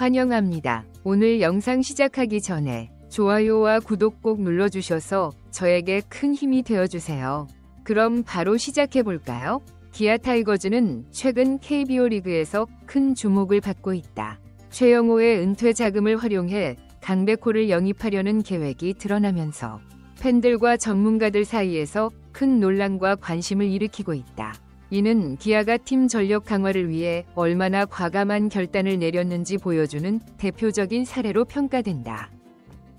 환영합니다. 오늘 영상 시작하기 전에 좋아요와 구독 꼭 눌러주셔서 저에게 큰 힘이 되어주세요. 그럼 바로 시작해볼까요? 기아 타이거즈는 최근 KBO 리그에서 큰 주목을 받고 있다. 최영호의 은퇴 자금을 활용해 강백호를 영입하려는 계획이 드러나면서 팬들과 전문가들 사이에서 큰 논란과 관심을 일으키고 있다. 이는 기아가 팀 전력 강화를 위해 얼마나 과감한 결단을 내렸는지 보여주는 대표적인 사례로 평가된다.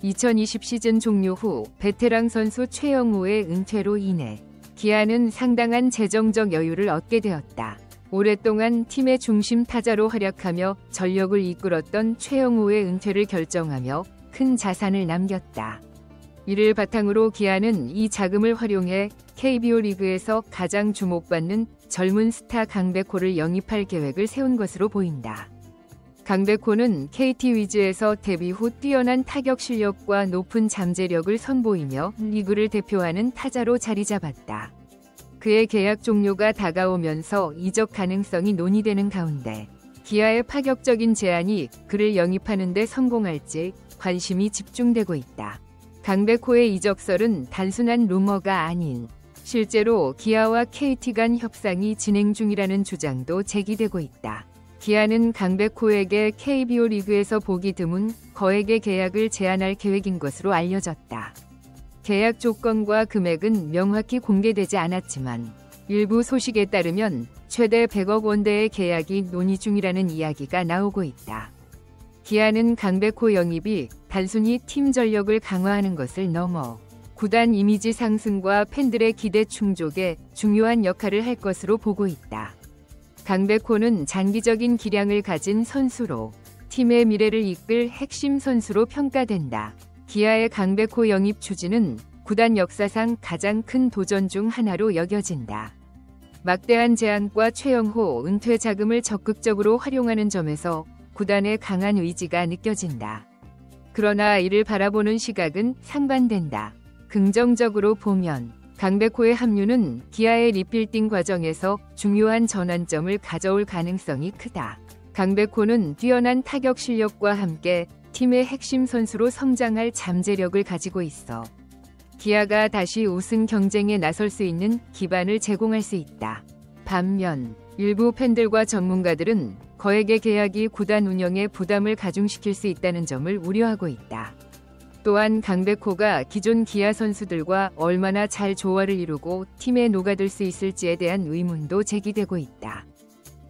2020 시즌 종료 후 베테랑 선수 최영호의 은퇴로 인해 기아는 상당한 재정적 여유를 얻게 되었다. 오랫동안 팀의 중심 타자로 활약하며 전력을 이끌었던 최영호의 은퇴를 결정하며 큰 자산을 남겼다. 이를 바탕으로 기아는 이 자금을 활용해 KBO 리그에서 가장 주목받는 젊은 스타 강백호를 영입할 계획을 세운 것으로 보인다. 강백호는 KT 위즈에서 데뷔 후 뛰어난 타격 실력과 높은 잠재력을 선보이며 리그를 대표하는 타자로 자리 잡았다. 그의 계약 종료가 다가오면서 이적 가능성이 논의되는 가운데 기아의 파격적인 제안이 그를 영입하는 데 성공할지 관심이 집중되고 있다. 강백호의 이적설은 단순한 루머가 아닌 실제로 기아와 KT 간 협상이 진행 중이라는 주장도 제기되고 있다. 기아는 강백호에게 KBO 리그에서 보기 드문 거액의 계약을 제안할 계획인 것으로 알려졌다. 계약 조건과 금액은 명확히 공개되지 않았지만 일부 소식에 따르면 최대 100억 원대의 계약이 논의 중이라는 이야기가 나오고 있다. 기아는 강백호 영입이 단순히 팀 전력을 강화하는 것을 넘어 구단 이미지 상승과 팬들의 기대 충족에 중요한 역할을 할 것으로 보고 있다. 강백호는 장기적인 기량을 가진 선수로 팀의 미래를 이끌 핵심 선수로 평가된다. 기아의 강백호 영입 추진은 구단 역사상 가장 큰 도전 중 하나로 여겨진다. 막대한 제안과 최영호 은퇴 자금을 적극적으로 활용하는 점에서 구단의 강한 의지가 느껴진다. 그러나 이를 바라보는 시각은 상반된다. 긍정적으로 보면 강백호의 합류는 기아의 리빌딩 과정에서 중요한 전환점을 가져올 가능성이 크다. 강백호는 뛰어난 타격 실력과 함께 팀의 핵심 선수로 성장할 잠재력을 가지고 있어 기아가 다시 우승 경쟁에 나설 수 있는 기반을 제공할 수 있다. 반면 일부 팬들과 전문가들은 거액의 계약이 구단 운영에 부담을 가중시킬 수 있다는 점을 우려하고 있다. 또한 강백호가 기존 기아 선수들과 얼마나 잘 조화를 이루고 팀에 녹아들 수 있을지에 대한 의문도 제기되고 있다.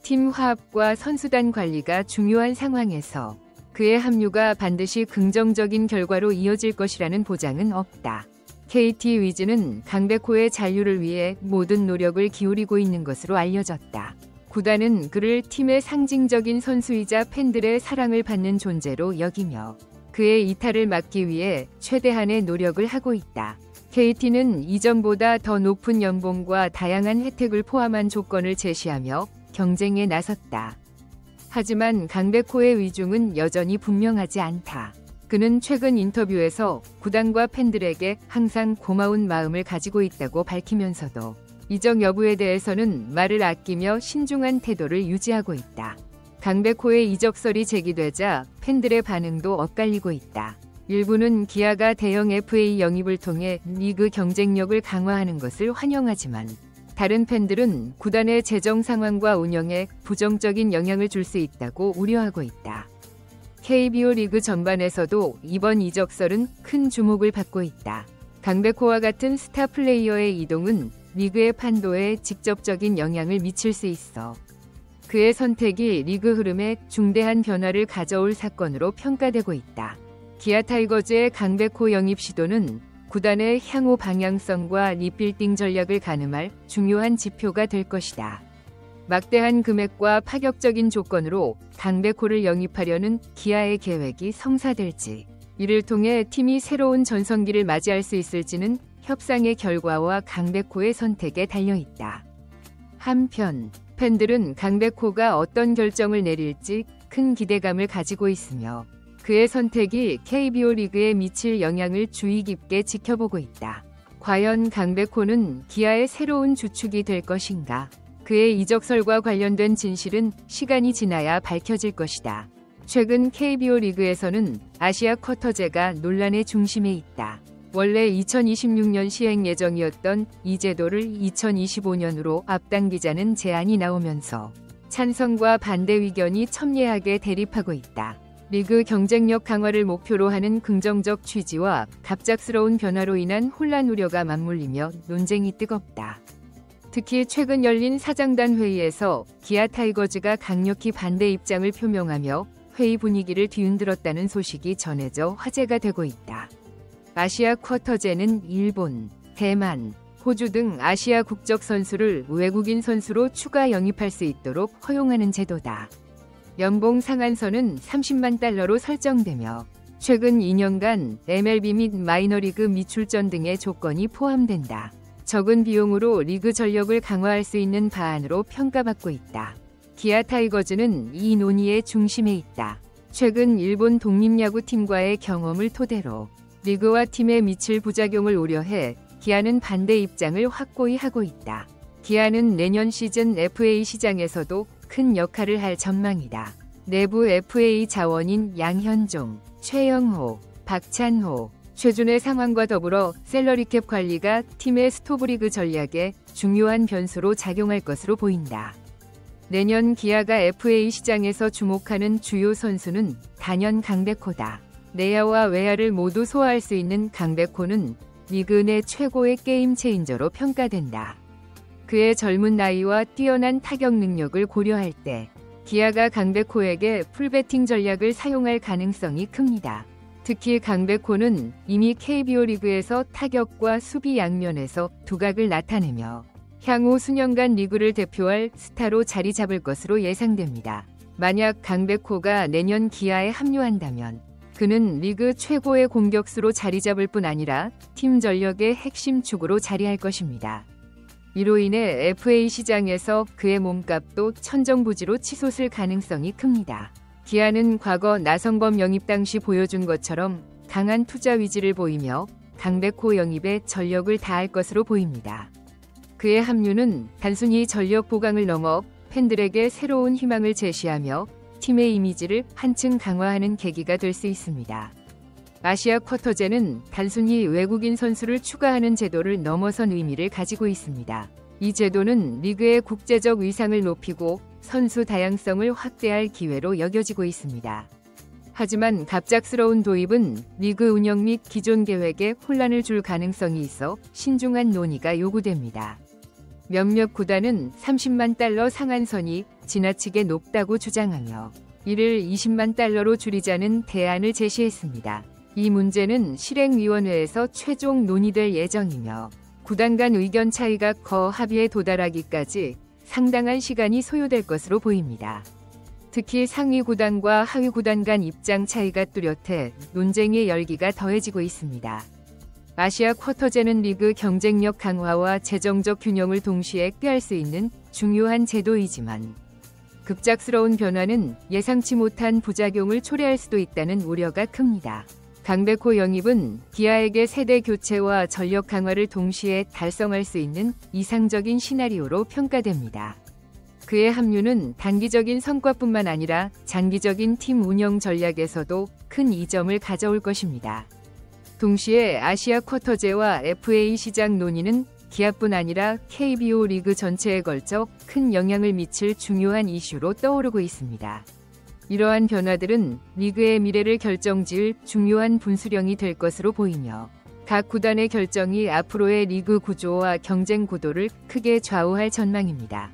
팀 화합과 선수단 관리가 중요한 상황에서 그의 합류가 반드시 긍정적인 결과로 이어질 것이라는 보장은 없다. KT 위즈는 강백호의 잔류를 위해 모든 노력을 기울이고 있는 것으로 알려졌다. 구단은 그를 팀의 상징적인 선수이자 팬들의 사랑을 받는 존재로 여기며 그의 이탈을 막기 위해 최대한의 노력을 하고 있다. KT는 이전보다 더 높은 연봉과 다양한 혜택을 포함한 조건을 제시하며 경쟁에 나섰다. 하지만 강백호의 위중은 여전히 분명하지 않다. 그는 최근 인터뷰에서 구단과 팬들에게 항상 고마운 마음을 가지고 있다고 밝히면서도 이적 여부에 대해서는 말을 아끼며 신중한 태도를 유지하고 있다. 강백호의 이적설이 제기되자 팬들의 반응도 엇갈리고 있다. 일부는 기아가 대형 FA 영입을 통해 리그 경쟁력을 강화하는 것을 환영하지만 다른 팬들은 구단의 재정 상황과 운영에 부정적인 영향을 줄 수 있다고 우려하고 있다. KBO 리그 전반에서도 이번 이적설은 큰 주목을 받고 있다. 강백호와 같은 스타 플레이어의 이동은 리그의 판도에 직접적인 영향을 미칠 수 있어 그의 선택이 리그 흐름에 중대한 변화를 가져올 사건으로 평가되고 있다. 기아 타이거즈의 강백호 영입 시도는 구단의 향후 방향성과 리빌딩 전략을 가늠할 중요한 지표가 될 것이다. 막대한 금액과 파격적인 조건으로 강백호를 영입하려는 기아의 계획이 성사될지, 이를 통해 팀이 새로운 전성기를 맞이할 수 있을지는 협상의 결과와 강백호의 선택에 달려있다. 한편 팬들은 강백호가 어떤 결정을 내릴지 큰 기대감을 가지고 있으며 그의 선택이 KBO 리그에 미칠 영향을 주의 깊게 지켜보고 있다. 과연 강백호는 기아의 새로운 주축이 될 것인가? 그의 이적설과 관련된 진실은 시간이 지나야 밝혀질 것이다. 최근 KBO 리그에서는 아시아 쿼터제가 논란의 중심에 있다. 원래 2026년 시행 예정이었던 이 제도를 2025년으로 앞당기자는 제안이 나오면서 찬성과 반대 의견이 첨예하게 대립하고 있다. 리그 경쟁력 강화를 목표로 하는 긍정적 취지와 갑작스러운 변화로 인한 혼란 우려가 맞물리며 논쟁이 뜨겁다. 특히 최근 열린 사장단 회의에서 기아 타이거즈가 강력히 반대 입장을 표명하며 회의 분위기를 뒤흔들었다는 소식이 전해져 화제가 되고 있다. 아시아 쿼터제는 일본, 대만, 호주 등 아시아 국적 선수를 외국인 선수로 추가 영입할 수 있도록 허용하는 제도다. 연봉 상한선은 30만 달러로 설정되며 최근 2년간 MLB 및 마이너리그 미출전 등의 조건이 포함된다. 적은 비용으로 리그 전력을 강화할 수 있는 방안으로 평가받고 있다. 기아 타이거즈는 이 논의의 중심에 있다. 최근 일본 독립야구팀과의 경험을 토대로 리그와 팀에 미칠 부작용을 우려해 기아는 반대 입장을 확고히 하고 있다. 기아는 내년 시즌 FA 시장에서도 큰 역할을 할 전망이다. 내부 FA 자원인 양현종, 최영호, 박찬호, 최준의 상황과 더불어 셀러리캡 관리가 팀의 스토브리그 전략에 중요한 변수로 작용할 것으로 보인다. 내년 기아가 FA 시장에서 주목하는 주요 선수는 단연 강백호다. 내야와 외야를 모두 소화할 수 있는 강백호는 리그 내 최고의 게임 체인저로 평가된다. 그의 젊은 나이와 뛰어난 타격 능력을 고려할 때 기아가 강백호에게 풀배팅 전략을 사용할 가능성이 큽니다. 특히 강백호는 이미 KBO 리그에서 타격과 수비 양면에서 두각을 나타내며 향후 수년간 리그를 대표할 스타로 자리 잡을 것으로 예상됩니다. 만약 강백호가 내년 기아에 합류한다면 그는 리그 최고의 공격수로 자리 잡을 뿐 아니라 팀 전력의 핵심 축으로 자리할 것입니다. 이로 인해 FA 시장에서 그의 몸값도 천정부지로 치솟을 가능성이 큽니다. 기아는 과거 나성범 영입 당시 보여준 것처럼 강한 투자 의지를 보이며 강백호 영입에 전력을 다할 것으로 보입니다. 그의 합류는 단순히 전력 보강을 넘어 팬들에게 새로운 희망을 제시하며 팀의 이미지를 한층 강화하는 계기가 될 수 있습니다. 아시아 쿼터제는 단순히 외국인 선수를 추가하는 제도를 넘어선 의미를 가지고 있습니다. 이 제도는 리그의 국제적 위상을 높이고 선수 다양성을 확대할 기회로 여겨지고 있습니다. 하지만 갑작스러운 도입은 리그 운영 및 기존 계획에 혼란을 줄 가능성이 있어 신중한 논의가 요구됩니다. 몇몇 구단은 30만 달러 상한선이 지나치게 높다고 주장하며 이를 20만 달러로 줄이자는 대안을 제시했습니다. 이 문제는 실행위원회에서 최종 논의될 예정이며 구단 간 의견 차이가 커 합의에 도달하기까지 상당한 시간이 소요될 것으로 보입니다. 특히 상위 구단과 하위 구단 간 입장 차이가 뚜렷해 논쟁의 열기가 더해지고 있습니다. 아시아 쿼터제는 리그 경쟁력 강화와 재정적 균형을 동시에 꾀할 수 있는 중요한 제도이지만 급작스러운 변화는 예상치 못한 부작용을 초래할 수도 있다는 우려가 큽니다. 강백호 영입은 기아에게 세대 교체와 전력 강화를 동시에 달성할 수 있는 이상적인 시나리오로 평가됩니다. 그의 합류는 단기적인 성과뿐만 아니라 장기적인 팀 운영 전략에서도 큰 이점을 가져올 것입니다. 동시에 아시아 쿼터제와 FA 시장 논의는 기아뿐 아니라 KBO 리그 전체에 걸쳐 큰 영향을 미칠 중요한 이슈로 떠오르고 있습니다. 이러한 변화들은 리그의 미래를 결정지을 중요한 분수령이 될 것으로 보이며 각 구단의 결정이 앞으로의 리그 구조와 경쟁 구도를 크게 좌우할 전망입니다.